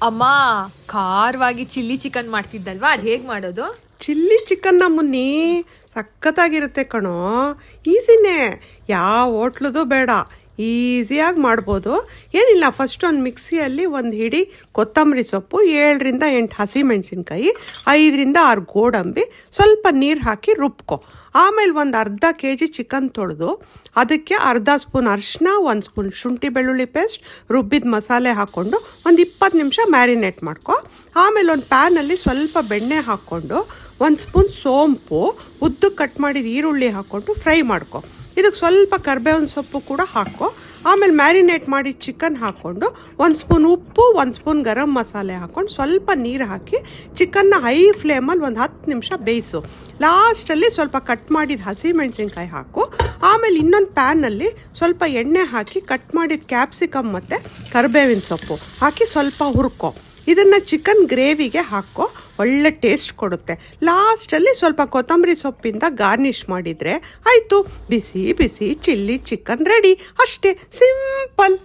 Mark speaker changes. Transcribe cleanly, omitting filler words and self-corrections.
Speaker 1: ಅಮ್ಮ ಖಾರವಾಗಿ chilli chicken ಮಾಡ್ತಿದ್ದಲ್ವಾ ಅದು ಹೇಗೆ ಮಾಡೋದು?
Speaker 2: ಚಿಲ್ಲಿ ಚಿಕನ್ನ ಮುನ್ನಿ ಸಖತ್ತಾಗಿರುತ್ತೆ ಕಣೋ. ಈಸಿನೇ, ಯಾವ ಹೋಟ್ಲದು ಬೇಡ, ಈಸಿಯಾಗಿ ಮಾಡ್ಬೋದು. ಏನಿಲ್ಲ, ಫಸ್ಟ್ ಒಂದು ಮಿಕ್ಸಿಯಲ್ಲಿ ಒಂದು ಹಿಡಿ ಕೊತ್ತಂಬರಿ ಸೊಪ್ಪು, 7-8 ಹಸಿಮೆಣಸಿನ್ಕಾಯಿ, 5-6 ಗೋಡಂಬಿ, ಸ್ವಲ್ಪ ನೀರು ಹಾಕಿ ರುಬ್ಕೊ. ಆಮೇಲೆ ಒಂದು ಅರ್ಧ kg ಚಿಕನ್ ತೊಳೆದು ಅದಕ್ಕೆ ಅರ್ಧ ಸ್ಪೂನ್ ಅರಿಶಿನ, 1 ಸ್ಪೂನ್ ಶುಂಠಿ ಬೆಳ್ಳುಳ್ಳಿ ಪೇಸ್ಟ್, ರುಬ್ಬಿದ ಮಸಾಲೆ ಹಾಕ್ಕೊಂಡು ಒಂದು 20 ನಿಮಿಷ ಮ್ಯಾರಿನೇಟ್ ಮಾಡ್ಕೊ. ಆಮೇಲೆ ಒಂದು ಪ್ಯಾನಲ್ಲಿ ಸ್ವಲ್ಪ ಬೆಣ್ಣೆ ಹಾಕ್ಕೊಂಡು 1 ಸ್ಪೂನ್ ಸೋಂಪು, ಉದ್ದು ಕಟ್ ಮಾಡಿದ ಈರುಳ್ಳಿ ಹಾಕ್ಕೊಂಡು ಫ್ರೈ ಮಾಡ್ಕೊ. ಇದಕ್ಕೆ ಸ್ವಲ್ಪ ಕರಿಬೇವಿನ ಸೊಪ್ಪು ಕೂಡ ಹಾಕೋ. ಆಮೇಲೆ ಮ್ಯಾರಿನೇಟ್ ಮಾಡಿ ಚಿಕನ್ ಹಾಕ್ಕೊಂಡು 1 ಸ್ಪೂನ್ ಉಪ್ಪು, 1 ಸ್ಪೂನ್ ಗರಂ ಮಸಾಲೆ ಹಾಕ್ಕೊಂಡು ಸ್ವಲ್ಪ ನೀರು ಹಾಕಿ ಚಿಕನ್ನ ಹೈ ಫ್ಲೇಮಲ್ಲಿ ಒಂದು 10 ನಿಮಿಷ ಬೇಯಿಸು. ಲಾಸ್ಟಲ್ಲಿ ಸ್ವಲ್ಪ ಕಟ್ ಮಾಡಿದ ಹಸಿಮೆಣಸಿನ್ಕಾಯಿ ಹಾಕು. ಆಮೇಲೆ ಇನ್ನೊಂದು ಪ್ಯಾನಲ್ಲಿ ಸ್ವಲ್ಪ ಎಣ್ಣೆ ಹಾಕಿ ಕಟ್ ಮಾಡಿದ ಕ್ಯಾಪ್ಸಿಕಮ್ ಮತ್ತು ಕರಿಬೇವಿನ ಸೊಪ್ಪು ಹಾಕಿ ಸ್ವಲ್ಪ ಹುರ್ಕೊ. ಇದನ್ನು ಚಿಕನ್ ಗ್ರೇವಿಗೆ ಹಾಕೋ, ಒಳ್ಳೆ ಟೇಸ್ಟ್ ಕೊಡುತ್ತೆ. ಲಾಸ್ಟಲ್ಲಿ ಸ್ವಲ್ಪ ಕೊತ್ತಂಬರಿ ಸೊಪ್ಪಿಂದ ಗಾರ್ನಿಷ್ ಮಾಡಿದರೆ ಆಯಿತು, ಬಿಸಿ ಬಿಸಿ ಚಿಲ್ಲಿ ಚಿಕನ್ ರೆಡಿ. ಅಷ್ಟೇ, ಸಿಂಪಲ್.